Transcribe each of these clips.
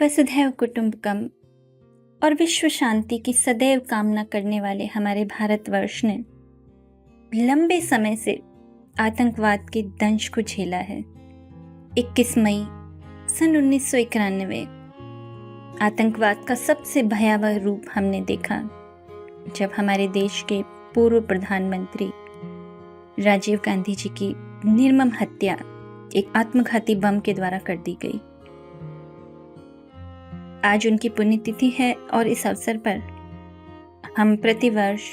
वसुधैव कुटुंबकम और विश्व शांति की सदैव कामना करने वाले हमारे भारतवर्ष ने लंबे समय से आतंकवाद के दंश को झेला है। 21 मई सन 1991 आतंकवाद का सबसे भयावह रूप हमने देखा जब हमारे देश के पूर्व प्रधानमंत्री राजीव गांधी जी की निर्मम हत्या एक आत्मघाती बम के द्वारा कर दी गई। आज उनकी पुण्यतिथि है और इस अवसर पर हम प्रतिवर्ष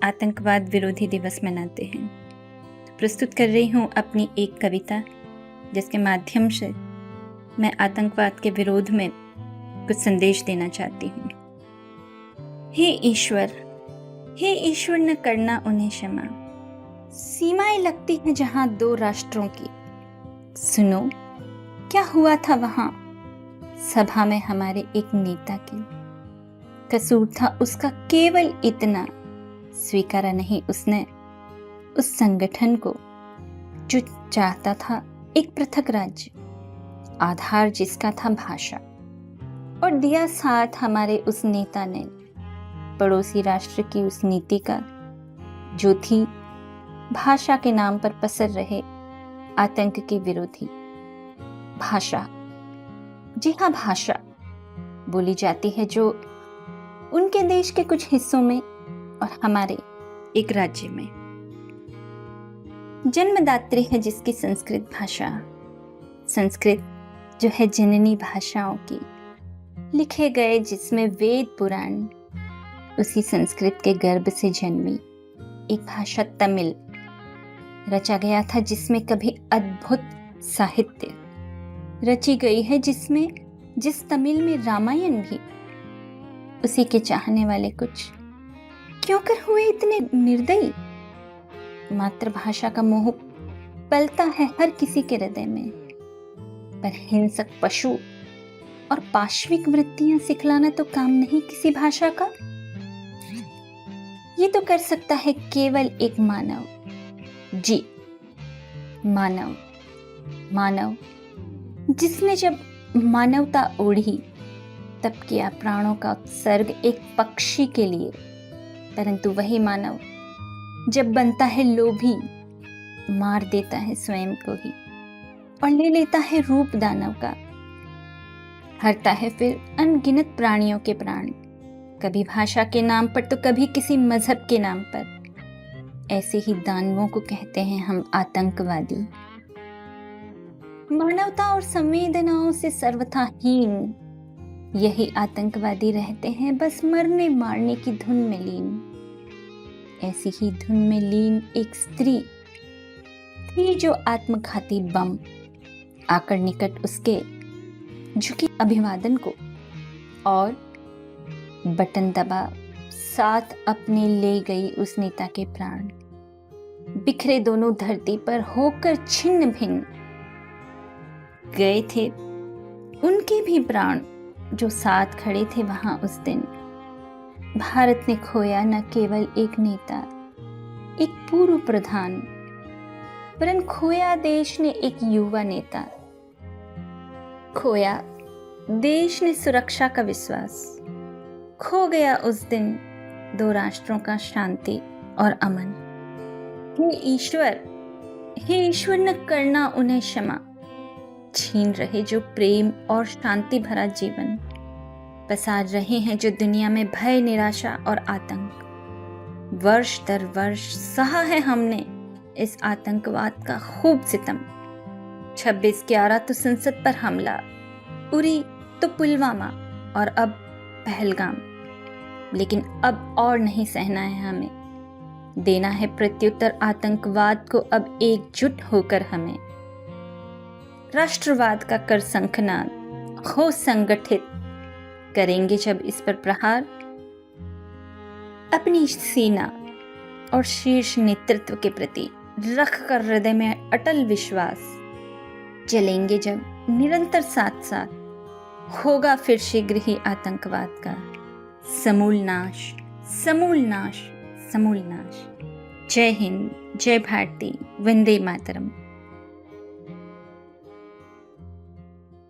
आतंकवाद विरोधी दिवस मनाते हैं। प्रस्तुत कर रही हूँ अपनी एक कविता जिसके माध्यम से मैं आतंकवाद के विरोध में कुछ संदेश देना चाहती हूँ। हे ईश्वर न करना उन्हें क्षमा, सीमाएं लगती हैं जहां दो राष्ट्रों की। सुनो क्या हुआ था वहां सभा में हमारे एक नेता की। कसूर था उसका केवल इतना, स्वीकारा नहीं उसने उस संगठन को जो चाहता था एक पृथक राज्य, आधार जिसका था भाषा। और दिया साथ हमारे उस नेता ने पड़ोसी राष्ट्र की उस नीति का जो थी भाषा के नाम पर पसर रहे आतंक के विरोधी। भाषा, जी हाँ, भाषा बोली जाती है जो उनके देश के कुछ हिस्सों में और हमारे एक राज्य में। जन्मदात्री है जिसकी संस्कृत भाषा, संस्कृत जो है जननी भाषाओं की। लिखे गए जिसमें वेद पुराण उसी संस्कृत के गर्भ से जन्मी। एक भाषा तमिल रचा गया था जिसमें कभी अद्भुत साहित्य रची गई है, जिस तमिल में रामायण भी। उसी के चाहने वाले कुछ क्यों कर हुए इतने निर्दयी। मातृभाषा का मोह पलता है हर किसी के हृदय में, पर हिंसक पशु और पाशविक वृत्तियां सिखलाना तो काम नहीं किसी भाषा का। ये तो कर सकता है केवल एक मानव, जी मानव जिसने जब मानवता ओढ़ी तब किया प्राणों का उत्सर्ग एक पक्षी के लिए। परंतु वही मानव जब बनता है लोभी, मार देता है स्वयं को ही और ले लेता है रूप दानव का। हरता है फिर अनगिनत प्राणियों के प्राण, कभी भाषा के नाम पर तो कभी किसी मजहब के नाम पर। ऐसे ही दानवों को कहते हैं हम आतंकवादी। मानवता और संवेदनाओं से सर्वथा हीन यही आतंकवादी रहते हैं, बस मरने मारने की धुन में लीन। ऐसी ही धुन में लीन एक स्त्री थी जो आत्मघाती बम आकर निकट उसके झुकी अभिवादन को और बटन दबा साथ अपने ले गई उस नेता के प्राण। बिखरे दोनों धरती पर होकर छिन्न भिन्न गए थे उनके भी प्राण जो साथ खड़े थे वहां उस दिन। भारत ने खोया न केवल एक नेता, एक पूर्व प्रधान, वरन खोया देश ने एक युवा नेता। खोया देश ने सुरक्षा का विश्वास। खो गया उस दिन दो राष्ट्रों का शांति और अमन। हे ईश्वर न करना उन्हें क्षमा, छीन रहे जो प्रेम और शांति भरा जीवन। पसार रहे हैं जो दुनिया में भय, निराशा और आतंक। वर्ष दर वर्ष सहा है हमने इस आतंकवाद का खूब सितम। 26/11 तो संसद पर हमला, उरी तो पुलवामा और अब पहलगाम। लेकिन अब और नहीं सहना है हमें, देना है प्रत्युत्तर आतंकवाद को अब एकजुट होकर हमें। राष्ट्रवाद का कर शंखनाद हो संगठित, करेंगे जब इस पर प्रहार। अपनी सेना और शीर्ष नेतृत्व के प्रति रख कर हृदय में अटल विश्वास, चलेंगे जब निरंतर साथ साथ। होगा फिर शीघ्र ही आतंकवाद का समूल नाश। जय हिंद, जय भारती, वंदे मातरम।